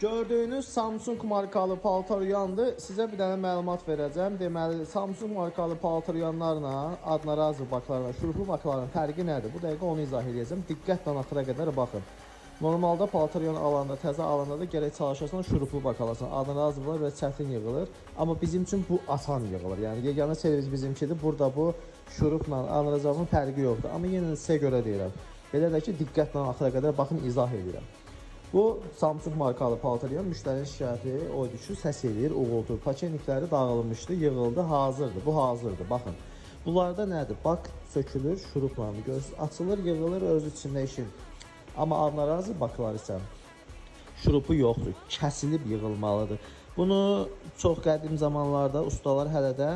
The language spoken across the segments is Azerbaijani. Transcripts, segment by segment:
Gördüyünüz Samsung markalı paltaryandı. Sizə bir dənə məlumat verəcəm. Deməli, Samsung markalı paltaryanlarla adnarazı baklarla, şuruplu bakların fərqi nədir? Bu dəqiqə onu izah edəcəm. Diqqətlə axıra qədər baxın. Normalda paltaryan alanda, təzə alanda da gərək çalışasan şuruplu bak alasan. Adnarazılar belə çətin yığılır. Amma bizim üçün bu asan yığılır. Yəni yeganə servis bizimkidir. Burada bu şurupla adnarazının fərqi yoxdur. Amma yenə sizə görə deyirəm. Belə də ki, diqqətlə axıra qədər baxın, izah edirəm. Bu Samsung markalı paltaryan müştərinin şikayəti oydu ki, səs eləyir, uğultur. Paçenlikləri dağılmışdı, yığıldı, hazırdır. Bu hazırdır. Baxın. Bunlarda nədir? Bak sökülür, şurupla açılır, yığılır, öz içində işin. Amma adnarazı baklar isə şurupu yoxdur, kəsilib yığılmalıdır. Bunu çox qədim zamanlarda ustalar hələ də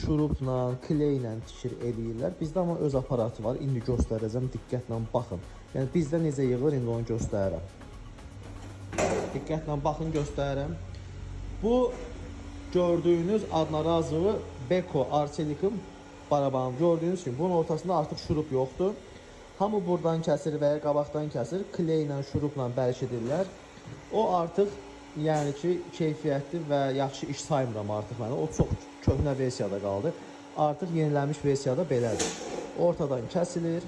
şurupla, kleylə tikir eləyirlər. Bizdə amma öz aparatı var. İndi göstərəcəm, diqqətlə baxın. Yəni bizdə necə yığılır, indi onu göstərirəm. Diqqətlə baxın, göstərirəm. Bu gördüyünüz adnarazı Beko Arçelik'in barabanı. Gördüyünüz kimi bunun ortasında artıq şurup yoxdur. Hamı buradan kəsir və ya qabaqdan kəsir. Kleylə, şurupla bərkidirlər. O artıq yəni ki, keyfiyyətli və yaxşı iş saymıram artıq mənə. O çox köhnə versiyada qaldı. Artıq yenilənmiş versiyada belədir. Ortadan kəsilir,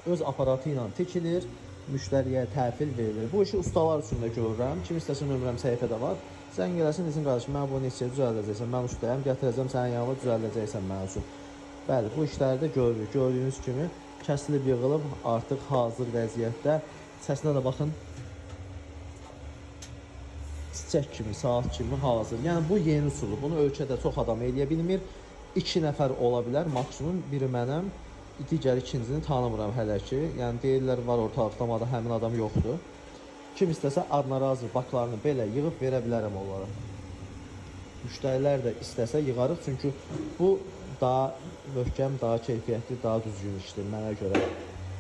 öz aparatı ilə tikilir, müştəriyə təhvil verilir. Bu işi ustalar üçün də görürəm. Kim istəsə nömrəm səhifədə var. Sən gələsin, desin qardaşım, mən bunu neçə düzəldəcəksən, mən ustayam, gətirəcəm sənin yanına düzəldəcəksən mənim üçün. Bəli, bu işləri də görürük. Gördüyünüz kimi kəsilib yığılıb, artıq hazır vəziyyətdə. Səsinə də baxın. Çiçək kimi, saat kimi hazır. Yəni bu yeni üsuldur. Bunu ölkədə çox adam eləyə bilmir. 2 nəfər ola bilər, maksimum biri mənəm. Digər ikincini tanımıram hələ ki. Yəni deyirlər var ortalıqda, amma da həmin adam yoxdur. Kim istəsə adnarazı baklarını belə yığıb verə bilərəm onlara. Müştərilər də istəsə yığarıq, çünki bu daha möhkəm, daha keyfiyyətli, daha düzgün işdir mənə görə.